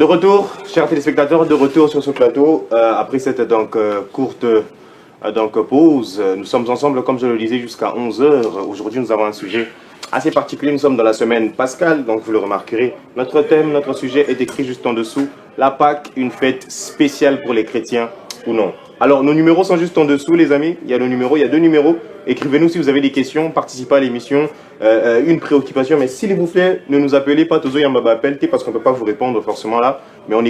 De retour, chers téléspectateurs, de retour sur ce plateau. Après cette courte pause, nous sommes ensemble, comme je le disais, jusqu'à 11 h. Aujourd'hui, nous avons un sujet assez particulier. Nous sommes dans la semaine pascale, donc vous le remarquerez. Notre thème, notre sujet est écrit juste en dessous. La Pâque, une fête spéciale pour les chrétiens ou non? Alors, nos numéros sont juste en dessous, les amis. Il y a le numéro, il y a deux numéros. Écrivez-nous si vous avez des questions, participez à l'émission, une préoccupation. Mais s'il vous plaît, ne nous appelez pas Tozo Yambaba Pelté parce qu'on ne peut pas vous répondre forcément là. Mais on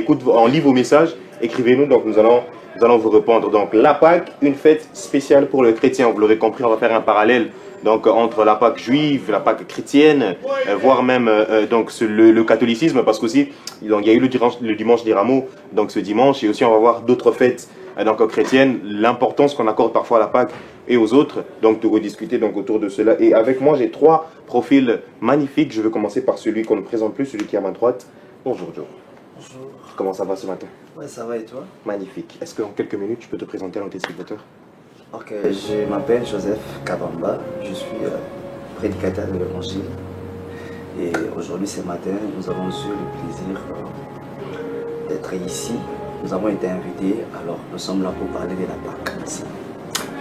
lit vos messages. Écrivez-nous, donc nous allons vous répondre. Donc, la Pâque, une fête spéciale pour le chrétien. Vous l'aurez compris, on va faire un parallèle donc entre la Pâque juive, la Pâque chrétienne, voire même le catholicisme, parce qu'aussi il y a eu le dimanche des Rameaux, donc ce dimanche, et aussi on va voir d'autres fêtes donc chrétiennes, l'importance qu'on accorde parfois à la Pâque et aux autres, donc de rediscuter donc autour de cela. Et avec moi, j'ai trois profils magnifiques. Je vais commencer par celui qu'on ne présente plus, celui qui est à ma droite. Bonjour Joe. Bonjour. Comment ça va ce matin? Ouais, ça va et toi? Magnifique. Est-ce qu'en quelques minutes, tu peux te présenter à nos téléspectateurs? Ok, je m'appelle Joseph Kabamba, je suis prédicateur de l'évangile. Et aujourd'hui, ce matin, nous avons eu le plaisir d'être ici. Nous avons été invités, alors nous sommes là pour parler de la Pâque. Merci.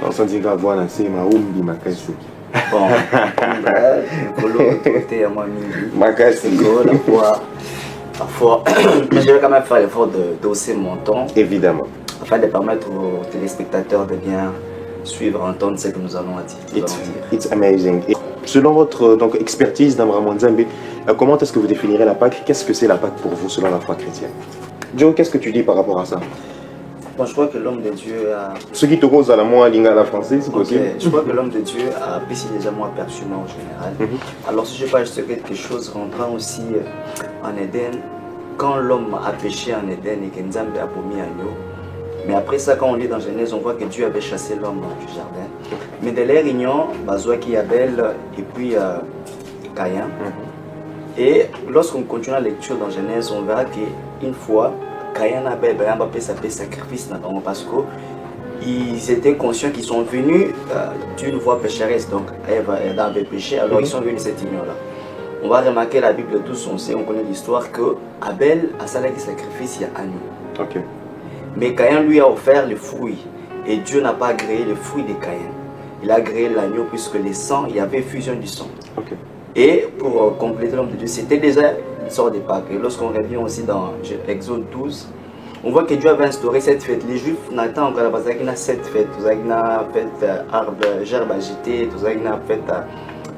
On s'en dit voilà, c'est ma oumbi ma caisse. Bon, côté à moi, ma caisse. Parfois, mais je vais quand même faire l'effort de d'osser mon temps. Évidemment. Afin de permettre aux téléspectateurs de bien suivre, entendre ce que nous allons dire. It's amazing. Et selon votre expertise d'Amram Nzambe, comment est-ce que vous définirez la Pâque? Qu'est-ce que c'est la Pâque pour vous selon la foi chrétienne? Joe, qu'est-ce que tu dis par rapport à ça? Bon, je crois que l'homme de Dieu a... Ce qui te cause à la moi, à la française, c'est possible. Je crois que l'homme de Dieu a apprécié déjà moi personnellement en général. Alors si je parle de quelque chose rentrant aussi en Éden, quand l'homme a péché en Éden et que Nzambe a promis agneau, mais après ça, quand on lit dans Genèse, on voit que Dieu avait chassé l'homme du jardin. Mais de l'air réunion, Bazoaki Abel et puis Caïn. Et lorsqu'on continue la lecture dans Genèse, on verra qu'une fois, Caïn et Abel ont fait sacrifice parce qu'ils étaient conscients qu'ils sont venus d'une voie pécheresse. Donc Ève avait péché, alors ils sont venus de cette union-là. On va remarquer la Bible, tous on sait, on connaît l'histoire que Abel a salé des sacrifices, il y a agneau. Ok. Mais Caïn lui a offert le fruit. Et Dieu n'a pas agréé le fruit de Caïn. Il a agréé l'agneau puisque le sang, il y avait fusion du sang. Okay. Et pour compléter l'homme de Dieu, c'était déjà une sorte de Pâques. Et lorsqu'on revient aussi dans Exode 12, on voit que Dieu avait instauré cette fête. Les Juifs n'attendent encore la base, il y a cette fête. Vous avez fait gerbe agitée, vous avez fait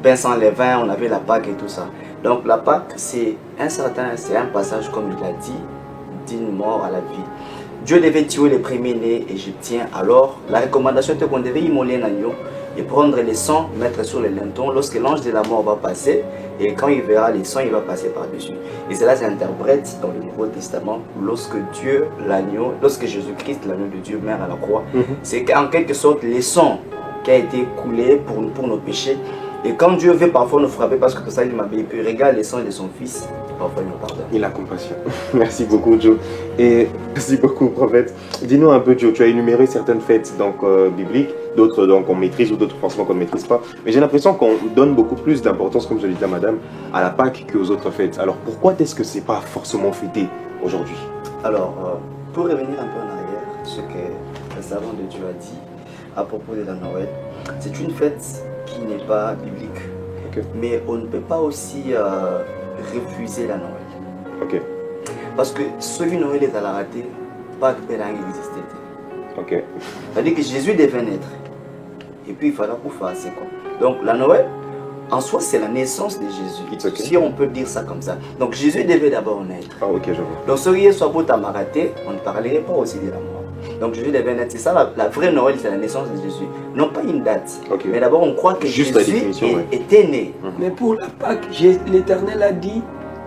pain sans levain, on avait la Pâque et tout ça. Donc la Pâque, c'est un passage, comme il l'a dit, d'une mort à la vie. Dieu devait tuer les premiers-nés égyptiens. Alors, la recommandation était qu'on devait immoler un agneau et prendre le sang, mettre sur le linteau. Lorsque l'ange de la mort va passer, et quand il verra le sang, il va passer par-dessus. Et cela s'interprète dans le Nouveau Testament, lorsque Dieu, l'agneau, lorsque Jésus-Christ, l'agneau de Dieu, meurt à la croix. C'est qu'en quelque sorte, le sang qui a été coulé pour nos péchés. Et quand Dieu veut parfois nous frapper, parce que tout ça, il m'a dit, il regarde le sang de son fils, parfois il nous pardonne. Il a compassion. Merci beaucoup, Joe. Et merci beaucoup, prophète. Dis-nous un peu, Joe, tu as énuméré certaines fêtes bibliques, d'autres qu'on maîtrise ou d'autres forcément qu'on ne maîtrise pas. Mais j'ai l'impression qu'on donne beaucoup plus d'importance, comme je l'ai dit à madame, à la Pâque qu'aux autres fêtes. Alors pourquoi est-ce que ce n'est pas forcément fêté aujourd'hui? Alors, pour revenir un peu en arrière, ce que le savant de Dieu a dit à propos de la Noël, c'est une fête qui n'est pas biblique. Okay. Mais on ne peut pas aussi refuser la Noël. Okay. Parce que celui Noël est à la ratée, pas que Pélang existait. Okay. C'est-à-dire que Jésus devait naître. Et puis il fallait pour faire c'est quoi. Donc la Noël, en soi, c'est la naissance de Jésus. Okay. Si on peut dire ça comme ça. Donc Jésus devait d'abord naître. Ah ok, je vois. Donc ce qui soit beau à raté, on ne parlerait pas aussi de la mort. Donc Jésus devait naître. C'est ça la vraie Noël, c'est la naissance de Jésus. Non pas une date. Okay. Mais d'abord on croit que juste Jésus était né. Mais pour la Pâque, l'Éternel a dit,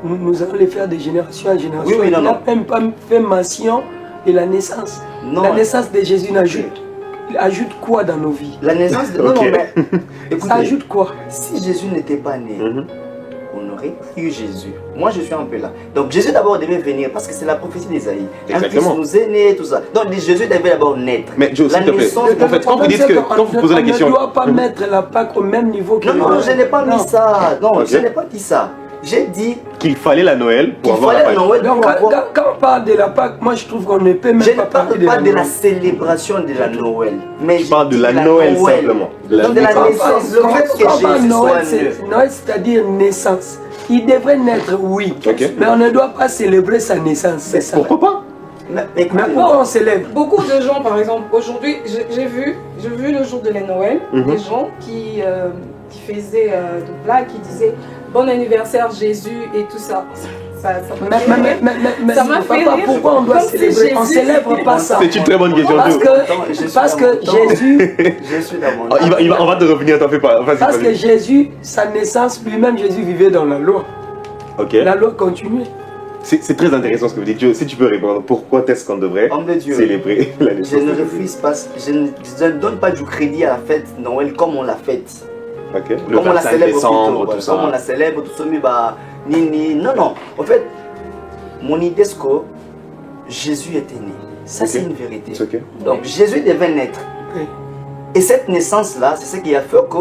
nous allons les faire de génération en génération. Oui, il n'a même pas fait mention de la naissance. Non. La naissance de Jésus ajoute quoi dans nos vies? La naissance de... Non, mais... Écoutez, ça ajoute quoi? Si Jésus n'était pas né, on n'aurait pas eu Jésus. Moi, je suis un peu là. Donc, Jésus d'abord devait venir parce que c'est la prophétie d'Ésaïe. Un fils nous est né, tout ça. Donc, Jésus devait d'abord naître. Mais Joe, s'il te plaît, en fait, quand vous dites que, quand vous posez la question... On ne doit pas mettre la Pâque au même niveau que... Non, je n'ai pas mis ça. Non, je n'ai pas dit ça. J'ai dit qu'il fallait la Noël pour qu'il avoir la fallait Pâque. Noël Donc, pour avoir... quand on parle de la Pâque, moi je trouve qu'on ne peut même Je ne pas parle parler pas de la Noël. célébration de la Noël, mais Je parle de la Noël simplement. De la Donc de la naissance. naissance, le fait que Quand on parle Jésus Noël, soit né. Noël, c'est-à-dire naissance. Il devrait naître, oui, Ok. mais on ne doit pas célébrer sa naissance, c'est ça. Pourquoi pas? Mais Mais écoutez-moi. pourquoi on célèbre? Beaucoup de gens, par exemple, aujourd'hui, j'ai vu le jour de la Noël, des gens qui faisaient de blagues, qui disaient bon anniversaire Jésus et tout ça. Ça m'a fait rire. Mais Ça m'a fait papa, rire. pourquoi on doit Comme si célébrer? On Jésus- célèbre pas ça. C'est une très bonne question. Parce Joe. que Jésus, Je suis dans mon Oh, on va te revenir, t'en fais pas. Vas-y, parce que vas-y. Jésus, sa naissance, lui-même, Jésus vivait dans la loi. Ok. La loi continuait. C'est très intéressant ce que vous dites. Joe, si tu peux répondre, pourquoi est-ce qu'on devrait Homme de Dieu. célébrer la Je naissance ne de Jésus? refuse pas, je ne donne pas du crédit à la fête Noël comme on l'a faite. Ok. Le Comme on la 25 célèbre décembre, plutôt, tout ça. comme on la célèbre, tout ça, mais bah, non, non. En fait, mon idée c'est que Jésus était né. Ça, Ok. c'est une vérité. C'est ok. Donc, Jésus devait naître. Oui. Et cette naissance-là, c'est ce qui a fait que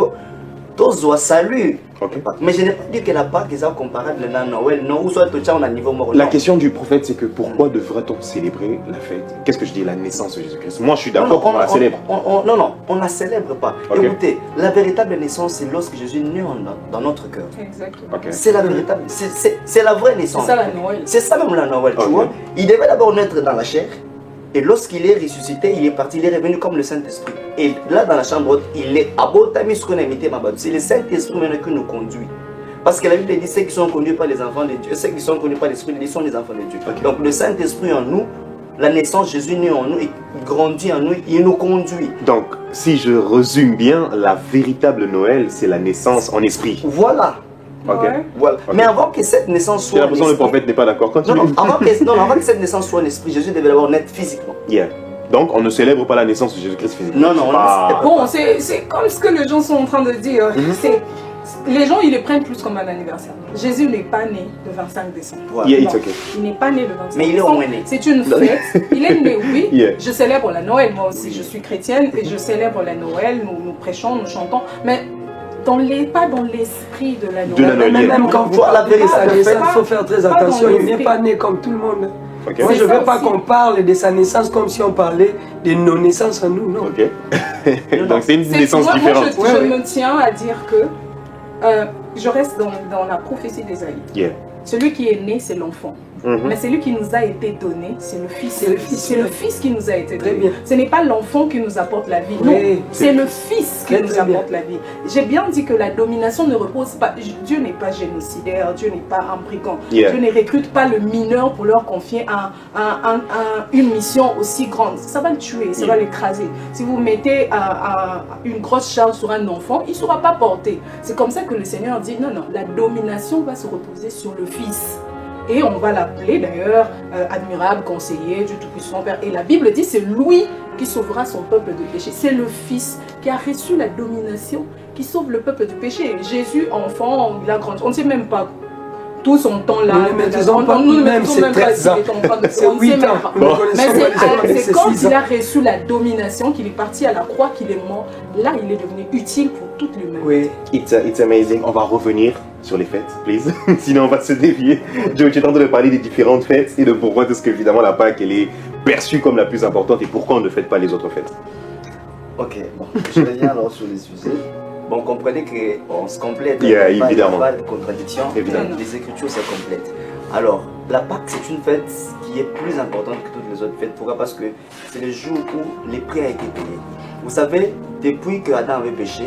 tous ont salué. Ok. Mais je n'ai pas dit que la Pâque est comparable à Noël, non, ou soit tout ça, on a niveau mort. La non. question du prophète, c'est que pourquoi devrait-on célébrer la fête? Qu'est-ce que je dis? La naissance de Jésus-Christ. Moi, je suis Non, d'accord non, qu'on la célèbre. non, on ne la célèbre pas. Ok. Écoutez, la véritable naissance, c'est lorsque Jésus est né dans notre cœur. Exactement. Ok. C'est la véritable, c'est la vraie C'est naissance. ça la Noël. C'est ça même la Noël, tu Ok. vois. Il devait d'abord naître dans la chair. Et lorsqu'il est ressuscité, il est parti, il est revenu comme le Saint-Esprit. Et là, dans la chambre haute, il est abotami ce qu'on a imité ma C'est le Saint-Esprit maintenant qui nous conduit. Parce que la Bible dit ceux qui sont conduits par les enfants de Dieu, ceux qui sont conduits par l'Esprit de Dieu sont les enfants de Dieu. Ok. Donc le Saint-Esprit en nous, la naissance, Jésus naît en nous, il grandit en nous, il nous conduit. Donc, si je résume bien, la véritable Noël, c'est la naissance en esprit. Voilà. Ok. Ouais. Voilà. Ok. Mais avant que cette naissance J'ai soit en l'impression que le esprit, prophète n'est pas d'accord. Continue. non, avant que cette naissance soit en esprit, Jésus devait d'abord naître physiquement. Yeah. Donc, on ne célèbre pas la naissance de Jésus-Christ physiquement. Non, non, on Pas- ne célèbre Bon, c'est comme ce que les gens sont en train de dire. Les gens, ils le prennent plus comme un anniversaire. Jésus n'est pas né le 25 décembre. Voilà. Yeah, Non, it's okay. il n'est pas né le 25 Mais il est au décembre. moins né. C'est une fête. Il est né, oui. Yeah. Je célèbre la Noël, moi aussi. Je suis chrétienne et je célèbre la Noël. Nous prêchons, nous chantons. Mais pas dans l'esprit de la Noël. De la Noël, Même, même quand vous Voilà, parlez de sa pas- naissance, pas- il faut faire très pas dans attention. Il n'est l'esprit. pas né comme tout le monde. Ok. Moi, C'est je ne ça veux pas aussi. qu'on parle de sa naissance comme si on parlait de nos naissances à nous, non. Ok. Donc, c'est une naissance moi, différente. je Ouais, me tiens à dire que je reste dans la prophétie d'Ésaïe. Yeah. Celui qui est né, c'est l'enfant. Mhm. Mais celui qui nous a été donné, c'est le Fils. C'est le Fils. C'est le Fils qui nous a été Très donné. bien. Ce n'est pas l'enfant qui nous apporte la vie. Oui. Non, c'est le Fils qui Très, nous très apporte la vie. J'ai bien dit que la domination ne repose pas. Dieu n'est pas génocidaire, Dieu n'est pas un brigand. Yeah. Dieu ne recrute pas le mineur pour leur confier une mission aussi grande. Ça va le tuer, ça va l'écraser. Si vous mettez une grosse charge sur un enfant, il ne sera pas porté. C'est comme ça que le Seigneur dit non, non, la domination va se reposer sur le Fils. Et on va l'appeler d'ailleurs admirable, conseiller, Dieu Tout-Puissant, Père. Et la Bible dit c'est lui qui sauvera son peuple du péché. C'est le Fils qui a reçu la domination, qui sauve le peuple du péché. Jésus, enfant, il a grandi. On ne sait même pas tout son temps là. Nous ne maîtrisons pas, Nous ne même maîtrisons c'est même pas 13 s'il ans. est en train de C'est on ne sait 8 même ans. pas. Nous ne Mais connaissons pas les gens, c'est c'est quand 6 il ans. a reçu la domination, qu'il est parti à la croix, qu'il est mort. Là, il est devenu utile pour toute l'humanité. Oui. It's amazing. On va revenir sur les fêtes, please. Sinon, on va se dévier. Joe, tu es en train de parler des différentes fêtes et de pourquoi est-ce que, évidemment, la Pâque, elle est perçue comme la plus importante et pourquoi on ne fête pas les autres fêtes. Ok, bon, je reviens alors sur les sujets. Bon, comprenez qu'on se complète. Yeah, il n'y a évidemment. pas de contradiction. Évidemment. Les Écritures se complètent. Alors, la Pâque, c'est une fête qui est plus importante que toutes les autres fêtes. Pourquoi? Parce que c'est le jour où les prix a été payés. Vous savez, depuis que Adam avait péché,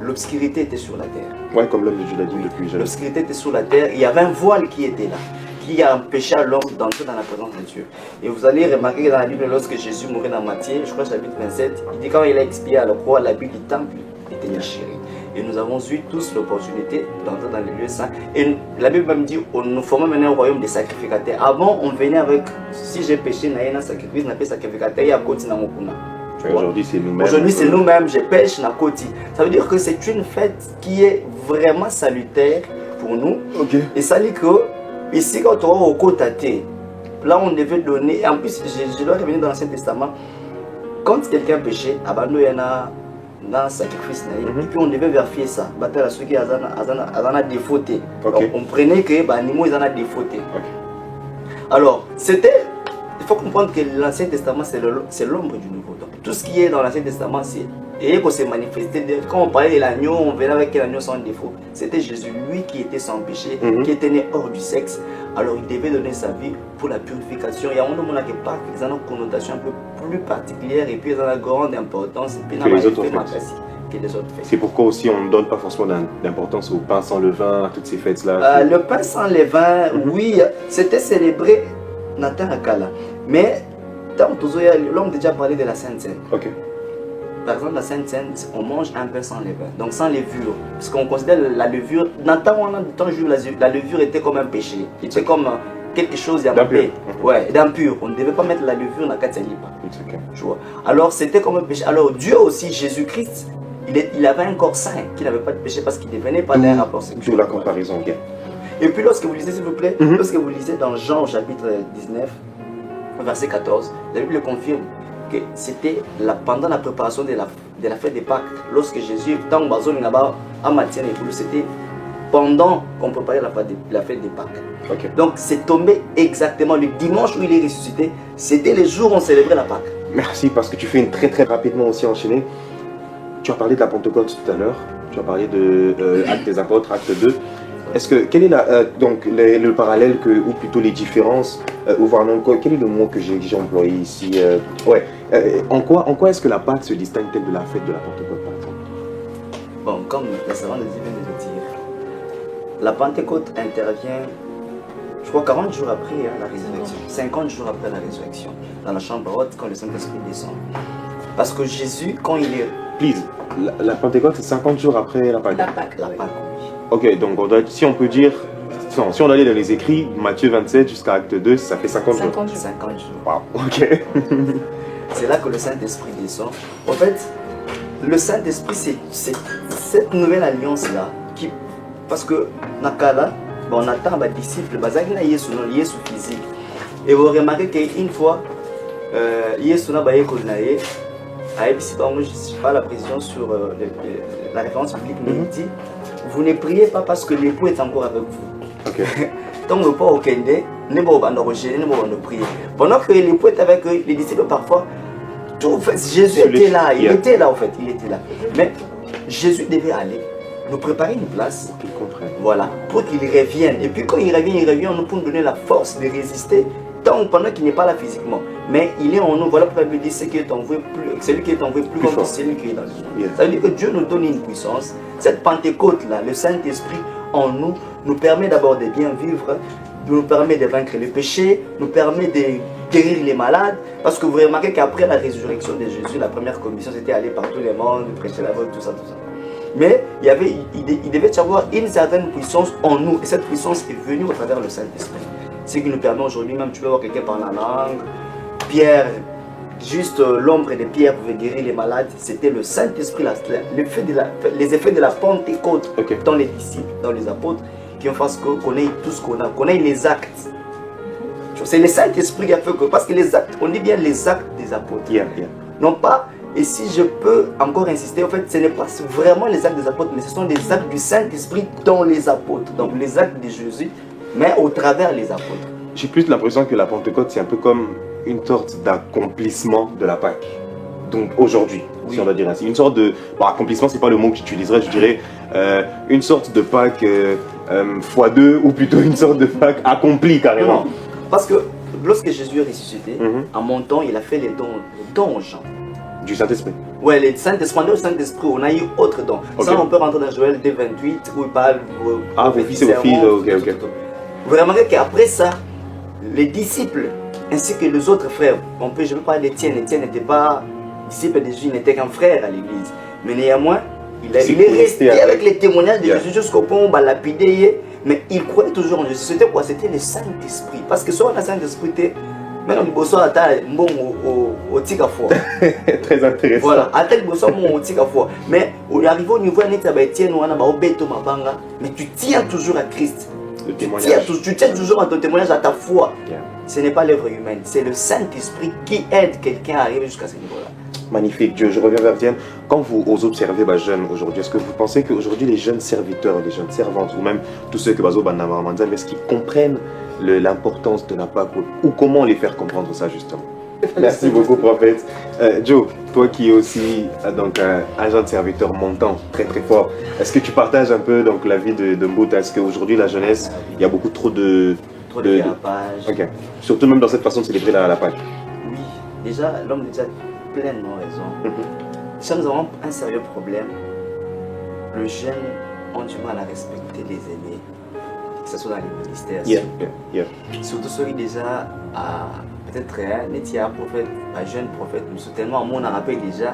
l'obscurité était sur la terre. Ouais, comme l'homme de Dieu l'a dit depuis jeune. L'obscurité était sur la terre. Il y avait un voile qui était là, qui a empêché l'homme d'entrer dans la présence de Dieu. Et vous allez remarquer que dans la Bible, lorsque Jésus mourait dans Matthieu, je crois chapitre 27, il dit quand il a expié à la croix, l'habit du temple était déchiré. Et nous avons eu tous l'opportunité d'entrer dans les lieux saints. Et la Bible même dit, nous formons maintenant un royaume des sacrificateurs. Avant, on venait avec, si j'ai péché, il y a un sacrifice, on appelle sacrificateur, il y a côté dans mon kuna. Aujourd'hui, c'est nous-mêmes. Aujourd'hui, c'est nous-mêmes, je pêche na côté. Ça veut dire que c'est une fête qui est vraiment salutaire pour nous. Ok. Et ça dit que, ici, quand on va au côté, là, on devait donner. En plus, je dois revenir dans l'Ancien Testament. Quand quelqu'un péchait, il y en a dans le sacrifice. Et puis on devait vérifier ça. Battre ceux qui ont défauté. Donc on prenait que les animaux ils ont défauté. Alors, c'était. Il faut comprendre que l'Ancien Testament, c'est l'ombre du Nouveau. Donc, tout ce qui est dans l'Ancien Testament, c'est. Et qu'on s'est manifesté. Quand on parlait de l'agneau, on venait avec l'agneau sans défaut. C'était Jésus, lui qui était sans péché, qui était né hors du sexe. Alors, il devait donner sa vie pour la purification. Il y a un moment qui part, ils ont une connotation un peu plus particulière et puis ils ont une grande importance. Et puis, que les autres fêtes. Que les autres fêtes. C'est pourquoi aussi on ne donne pas forcément d'importance au pain sans levain, à toutes ces fêtes-là. Le pain sans levain, oui, c'était célébré dans la Kala. Mais, l'homme a déjà parlé de la Sainte Seine. Ok. Par exemple, la Sainte Seine, on mange un pain sans levain, donc sans levure. Parce qu'on considère la levure, dans le temps la levure était comme un péché. C'était comme quelque chose d'impur. Ouais, d'impur. On ne devait pas mettre la levure dans la Katsalipa. Tu vois. Alors, c'était comme un péché. Alors, Dieu aussi, Jésus-Christ, il avait un corps saint qui n'avait pas de péché parce qu'il ne devenait pas d'un rapport sexuel. D'où la comparaison, ok. Et puis, lorsque vous lisez, s'il vous plaît, lorsque vous lisez dans Jean chapitre 19, verset 14, la Bible confirme que c'était pendant la préparation de la fête des Pâques, lorsque Jésus, c'était pendant qu'on préparait la fête des Pâques. Okay. Donc c'est tombé exactement le dimanche où il est ressuscité, c'était le jour où on célébrait la Pâque. Merci, parce que tu fais une très rapidement aussi enchaîner. Tu as parlé de la Pentecôte tout à l'heure, tu as parlé de Actes des Apôtres, Acte 2. Quel est donc le parallèle ou plutôt les différences ou voir quel est le mot que j'ai employé ici en quoi est-ce que la Pâque se distingue-t-elle de la fête de la Pentecôte par exemple? Bon, comme la savante vient de le dire, la Pentecôte intervient, je crois 40 jours après la résurrection, 50 jours après la résurrection, dans la chambre haute quand le Saint-Esprit descend. Parce que Jésus, quand il est... Please, la Pentecôte c'est 50 jours après la Pâque. La Pâque. La Pâque, oui. Ok, donc si on peut dire, si on allait dans les écrits, Matthieu 27 jusqu'à Acte 2, ça fait 50 jours. 50 jours. Wow, ok. C'est là que le Saint-Esprit descend. En fait, le Saint-Esprit, c'est cette nouvelle alliance-là, parce que Nakala, on attend les disciples, ils sont physique. Et vous remarquez qu'une fois, ils sont je ne sais pas la précision sur la référence biblique, mais il dit, vous ne priez pas parce que l'époux est encore avec vous. Okay. Donc, le pas au Kende, ne pas rejeter, ne pas prier. Pendant que l'époux est avec eux, les disciples parfois, Jésus était là, il était là en fait, il était là. Mais Jésus devait aller nous préparer une place. Pour qu'il comprenne. Voilà, pour qu'il revienne. Et puis quand il revient, on nous peut nous donner la force de résister. Pendant qu'il n'est pas là physiquement, mais il est en nous. Voilà pourquoi il dit celui qui est envoyé plus grand que celui qui est dans le monde. Ça veut dire que Dieu nous donne une puissance. Cette Pentecôte-là, le Saint-Esprit en nous permet d'abord de bien vivre, nous permet de vaincre le péché, nous permet de guérir les malades. Parce que vous remarquez qu'après la résurrection de Jésus, la première commission c'était aller par tous les mondes, prêcher la bonne, tout ça. Mais il devait y avoir une certaine puissance en nous. Et cette puissance est venue au travers du Saint-Esprit. Ce qui nous permet aujourd'hui, même tu peux voir quelqu'un par la langue, Pierre, juste l'ombre de Pierre pouvait guérir les malades, c'était le Saint-Esprit, les effets de la Pentecôte dans les disciples, dans les apôtres, qui ont fait qu'on ait tout ce qu'on ait les actes. C'est le Saint-Esprit qui a fait que, parce que les actes, on dit bien les actes des apôtres. Non pas, et si je peux encore insister, en fait, ce n'est pas vraiment les actes des apôtres, mais ce sont des actes du Saint-Esprit dans les apôtres, donc les actes de Jésus, mais au travers les apôtres. J'ai plus l'impression que la Pentecôte, c'est un peu comme une sorte d'accomplissement de la Pâque. Donc aujourd'hui, si on va dire ainsi. Une sorte de... Bon, accomplissement, c'est pas le mot que j'utiliserais, je dirais une sorte de Pâque x2, ou plutôt une sorte de Pâque accomplie carrément. Non. Parce que lorsque Jésus est ressuscité, en montant, il a fait les dons aux gens. Du Saint-Esprit. Ouais, le Saint-Esprit, on a eu autre dons. Ça, on peut rentrer dans Joël 2:28 où il parle. Vos fils et vos filles, ok. Vous remarquez qu'après ça, les disciples ainsi que les autres frères, je ne veux pas d'Étienne, Étienne n'était pas disciple de Jésus, il n'était qu'un frère à l'église. Mais néanmoins, il est resté avec les témoignages de Jésus jusqu'au point où on va lapider, mais il croyait toujours en Jésus. C'était quoi? C'était le Saint-Esprit. Parce que soit le Saint-Esprit, même le bosso a bon au tigafo. Très intéressant. Voilà, à tel bosso au tigafo. Mais on est arrivé au niveau de Étienne, on a beto mabanga, mais tu tiens toujours à Christ. Le témoignage. Tu tiens toujours à ton témoignage, à ta foi. Yeah. Ce n'est pas l'œuvre humaine, c'est le Saint-Esprit qui aide quelqu'un à arriver jusqu'à ce niveau-là. Magnifique. Je reviens vers Diane. Quand vous observez les jeunes aujourd'hui, est-ce que vous pensez qu'aujourd'hui les jeunes serviteurs, les jeunes servantes, ou même tous ceux que Bazo Banama Manzam, est-ce qu'ils comprennent l'importance de la Pâque ou comment les faire comprendre ça justement? Merci beaucoup, prophète. Joe, toi qui es aussi donc, un jeune serviteur montant, très très fort, est-ce que tu partages un peu donc, la vie de Mbouta? Est-ce qu'aujourd'hui la jeunesse, il y a beaucoup trop de... Trop de dérapage. Ok. Surtout même dans cette façon de célébrer la Pâque. Oui, déjà, l'homme de Dieu a pleinement raison. Déjà, nous avons un sérieux problème. Les jeunes ont du mal à respecter les aînés, que ce soit dans les ministères. Surtout ceux qui déjà, peut-être, un prophète, un jeune prophète, nous sommes tellement, on a rappelé déjà.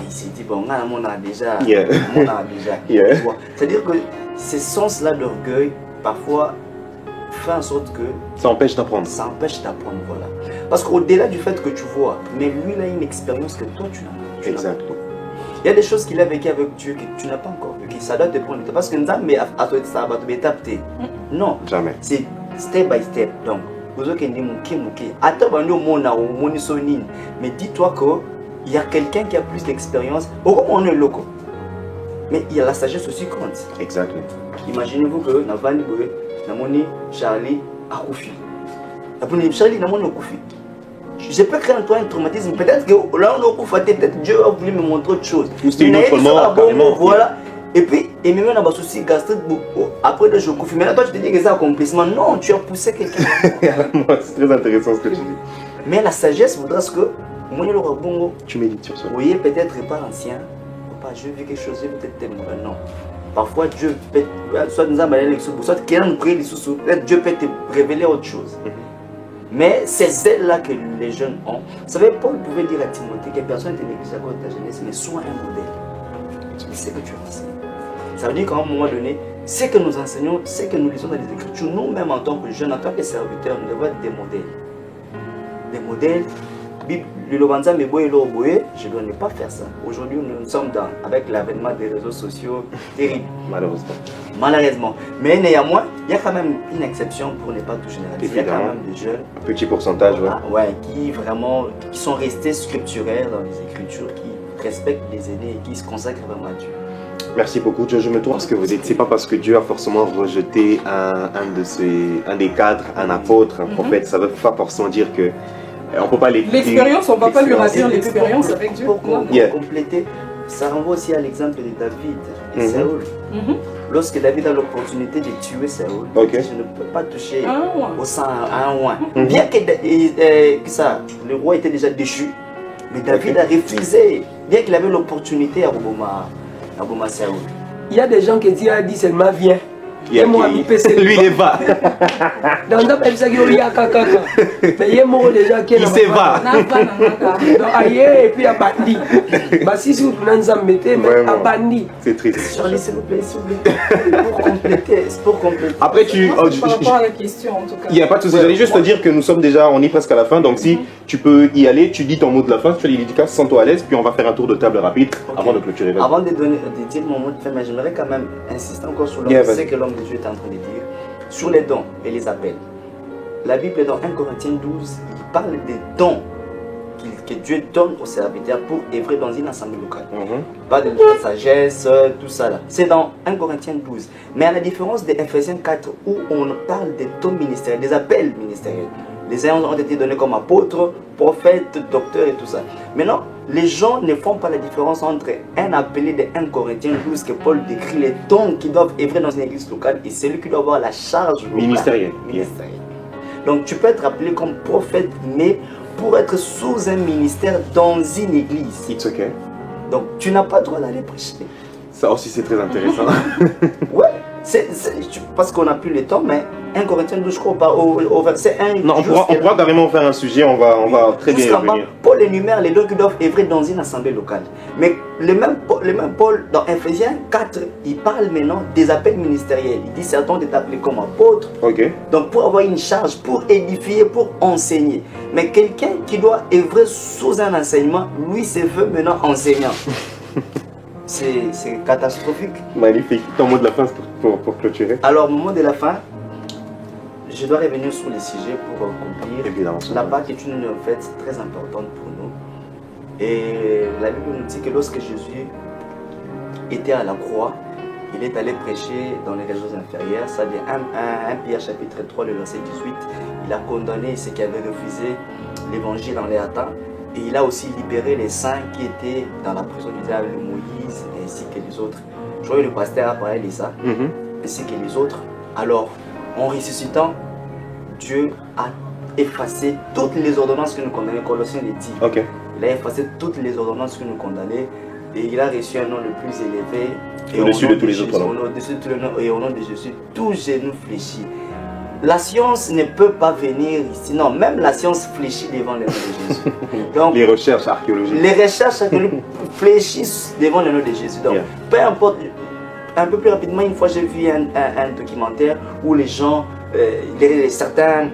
Il s'est dit, bon, on a déjà. C'est-à-dire que ce sens-là d'orgueil, parfois, fait en sorte que ça empêche d'apprendre. Ça empêche d'apprendre, voilà. Parce qu'au-delà du fait que tu vois, mais lui, il a une expérience que toi, tu n'as pas. Exactement. Il y a des choses qu'il a vécues avec Dieu que tu n'as pas encore vécues. Ça doit te prendre. Parce que nous avons ça va te étape. Non. Jamais. C'est step by step. Donc, vous avez mais dis-toi qu'il y a quelqu'un qui a plus d'expérience. On est loco. Mais il y a la sagesse aussi compte. Exactement. Imaginez-vous que Navani Boye, Namoni, Charlie, Akoufi. Charlie, Namoni, Akoufi. Je peux créer en toi un traumatisme. Peut-être que là, on a peut-être Dieu a voulu me montrer autre chose. C'était une autre mort, carrément. Voilà. Et puis, et même on a un souci gastrique. Après, je Akoufi. Mais là, toi, tu te dis que c'est un accomplissement. Non, tu as poussé quelqu'un. C'est très intéressant ce que tu dis. Mais la sagesse voudra ce que moi, tu médites sur ça. Vous voyez, peut-être pas ancien. Je vis quelque chose, je vais peut-être tellement. Non. Parfois, Dieu peut, soit nous allons soit Dieu peut te révéler autre chose. Mais c'est celle-là que les jeunes ont. Vous savez, Paul pouvait dire à Timothée que personne ne te néglige à cause de ta jeunesse, mais sois un modèle. C'est ce que tu enseignes. Ça veut dire qu'à un moment donné, ce que nous enseignons, ce que nous lisons dans les Écritures, nous-mêmes en tant que jeunes, en tant que serviteurs, nous devons être des modèles. Des modèles. Le Lovanza me boye, je ne dois pas faire ça. Aujourd'hui, nous sommes avec l'avènement des réseaux sociaux terribles. Malheureusement. Mais néanmoins, il y a quand même une exception pour ne pas tout généraliser. Il y a quand même des jeunes. Un petit pourcentage, qui sont restés scripturaires dans les Écritures, qui respectent les aînés et qui se consacrent vraiment à Dieu. Merci beaucoup. Je me tourne à ce que vous dites. C'est pas parce que Dieu a forcément rejeté un des cadres, un apôtre, un prophète, ça ne veut pas forcément dire que on peut pas l'expérience, on ne va pas lui ravir l'expérience avec Dieu. Pour compléter, ça renvoie aussi à l'exemple de David et Saül. Lorsque David a l'opportunité de tuer Saül, je ne peux pas toucher au sang à un oin. Bien que le roi était déjà déchu, mais David a refusé, bien qu'il avait l'opportunité à Boma Saül. Il y a des gens qui disent seulement viens. Lui, il va. Dans le cas il y a quelqu'un. Mais il y a déjà qui il se va. Et puis à bandi. Si vous mettez à bandi. C'est triste. Charlie, s'il vous plaît, pour compléter. Après, tu. Par rapport à la question, en tout cas. Il n'y a pas de souci. J'allais juste te dire que nous sommes déjà, on est presque à la fin. Donc, si tu peux y aller, tu dis ton mot de la fin, tu fais les dédicaces, sens-toi à l'aise, puis on va faire un tour de table rapide avant de clôturer. Avant de dire mon mot de fin, mais j'aimerais quand même insister encore sur ce que l'homme de Dieu est en train de dire, sur les dons et les appels. La Bible, dans 1 Corinthiens 12, il parle des dons que Dieu donne aux serviteurs pour œuvrer dans une assemblée locale. Pas de sagesse, tout ça là. C'est dans 1 Corinthiens 12. Mais à la différence de Ephésiens 4, où on parle des dons ministériels, des appels ministériels. Les uns ont été donnés comme apôtres, prophètes, docteurs et tout ça. Maintenant, les gens ne font pas la différence entre un appelé de 1 Corinthiens 12 que Paul décrit les dons qui doivent œuvrer dans une église locale et celui qui doit avoir la charge ministérielle. Donc tu peux être appelé comme prophète, mais pour être sous un ministère dans une église. It's okay. Donc tu n'as pas le droit d'aller prêcher. Ça aussi c'est très intéressant. Ouais, parce qu'on n'a plus le temps, mais 1 Corinthiens 12, je crois, au verset 1. Non, on pourra carrément faire un sujet, on va très bien y revenir. Paul énumère les dons qui doivent œuvrer dans une assemblée locale. Mais le même Paul, dans Ephésiens 4, il parle maintenant des appels ministériels. Il dit certains est appelé comme apôtre. Donc pour avoir une charge, pour édifier, pour enseigner. Mais quelqu'un qui doit œuvrer sous un enseignement, lui se veut maintenant enseignant. C'est catastrophique. Magnifique. Ton mot de la fin, pour clôturer. Alors, au moment de la fin, je dois revenir sur les sujets pour conclure. Évidemment. La Pâque est une fête très importante pour nous. Et la Bible nous dit que lorsque Jésus était à la croix, il est allé prêcher dans les régions inférieures. Ça dit 1 Pierre chapitre 3, le verset 18. Il a condamné ceux qui avaient refusé l'évangile en les hâtant. Et il a aussi libéré les saints qui étaient dans la prison du diable, Moïse ainsi que les autres. Je crois que le pasteur a parlé de ça, ainsi que les autres. Alors, en ressuscitant, Dieu a effacé toutes les ordonnances que nous condamnaient. Colossiens le dit. Ok. Il a effacé toutes les ordonnances que nous condamnaient et il a reçu un nom le plus élevé. Et Au-dessus au nom de tous les Jésus, autres noms. Au-dessus de tous les noms, et au nom de Jésus, tout genou fléchit. La science ne peut pas venir ici. Non, même la science fléchit devant le nom de Jésus. Donc, Les recherches archéologiques. les recherches fléchissent devant le nom de Jésus. Donc, peu importe, un peu plus rapidement, une fois j'ai vu un documentaire où les gens, certains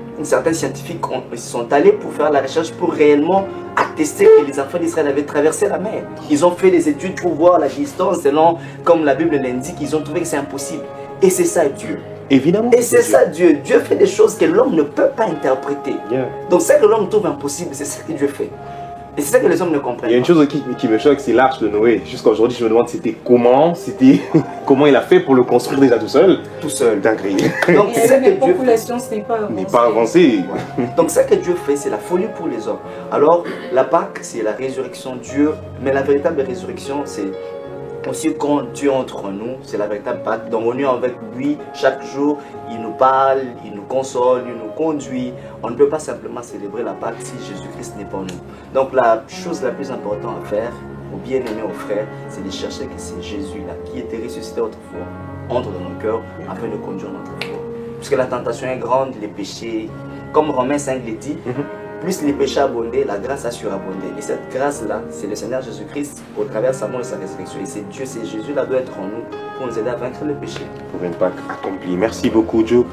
scientifiques sont allés pour faire la recherche pour réellement attester que les enfants d'Israël avaient traversé la mer. Ils ont fait des études pour voir la distance selon, comme la Bible l'indique, ils ont trouvé que c'est impossible. Et c'est ça Dieu. Évidemment. Et c'est ça Dieu. Dieu fait des choses que l'homme ne peut pas interpréter. Yeah. Donc ce que l'homme trouve impossible, c'est ça que Dieu fait. Et c'est ça que les hommes ne comprennent Il y a une pas. chose qui me choque, c'est l'arche de Noé. Jusqu'à aujourd'hui, je me demande comment il a fait pour le construire déjà tout seul. Tout seul. Dinguerie. Donc Et c'est ça à que l'époque Dieu où la science n'est pas avancée. N'est pas avancé. Donc ça que Dieu fait, c'est la folie pour les hommes. Alors la Pâque, c'est la résurrection de Dieu, mais la véritable résurrection, c'est aussi quand Dieu entre en nous, c'est la véritable Pâque. Donc on est avec lui chaque jour, il nous parle, il nous console, il nous conduit. On ne peut pas simplement célébrer la Pâque si Jésus-Christ n'est pas en nous. Donc la chose la plus importante à faire, aux bien-aimés, aux frères, c'est de chercher que c'est Jésus-là qui était ressuscité autrefois, entre dans nos cœurs afin de conduire notre foi. Puisque la tentation est grande, les péchés, comme Romains 5 le dit, plus les péchés abondés, la grâce a surabondé. Et cette grâce-là, c'est le Seigneur Jésus-Christ au travers de sa mort et sa résurrection. Et c'est Dieu, c'est Jésus-là doit être en nous pour nous aider à vaincre le péché. Pour une Pâque accomplie. Merci beaucoup, Joe.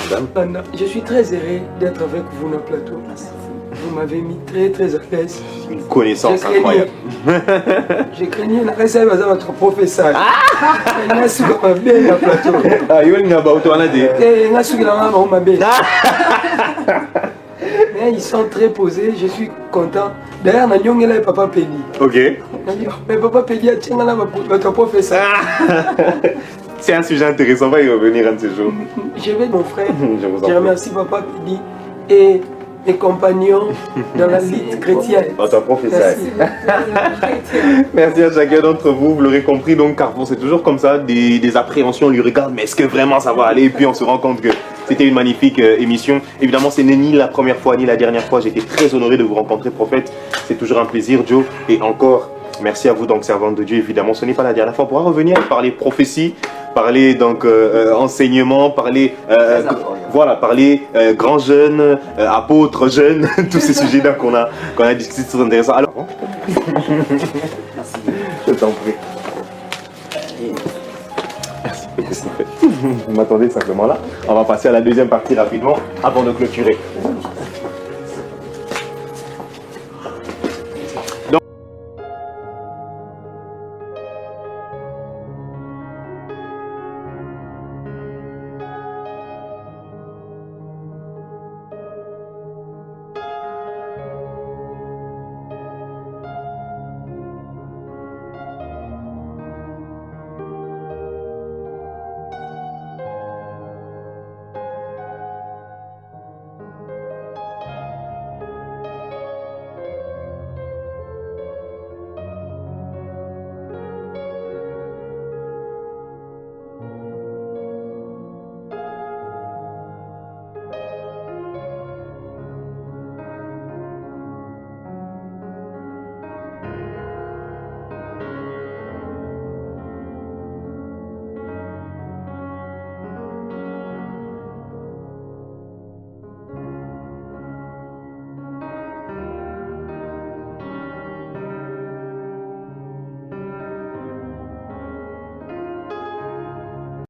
Madame. Anna, je suis très heureux d'être avec vous dans le plateau. Merci. Vous m'avez mis très à l'aise. Une connaissance Je craignais. incroyable. Je craignais la réserve à votre professeur. Il a su que ma belle dans le plateau. Ah, il y a un des. Et il a su que la maman m'a belle. Mais ils sont très posés, je suis content. D'ailleurs, Nanyong est là et Papa Péli. Ok. Mais Papa Péli a tient là votre professeur. C'est un sujet intéressant, on va y revenir un de ces jours. Je vais mon frère. Je vous en Je prie. remercie Papa Péli et mes compagnons dans la lutte chrétienne. Votre professeur. Merci. Merci à chacun d'entre vous, vous l'aurez compris, donc Carrefour, c'est toujours comme ça, des appréhensions, on lui regarde, mais est-ce que vraiment ça va aller? Et puis on se rend compte que c'était une magnifique émission. Évidemment, ce n'est ni la première fois ni la dernière fois, j'ai été très honoré de vous rencontrer, prophète. C'est toujours un plaisir, Joe, et encore, merci à vous, donc servante de Dieu, évidemment, ce n'est pas la dernière fois, on pourra revenir parler prophétie, parler donc enseignement, parler voilà, parler grands jeunes, apôtres jeunes, tous ces sujets-là qu'on a discutés, c'est très intéressant. Alors, Merci. je t'en prie. Merci beaucoup. Vous m'attendez simplement là. On va passer à la deuxième partie rapidement avant de clôturer.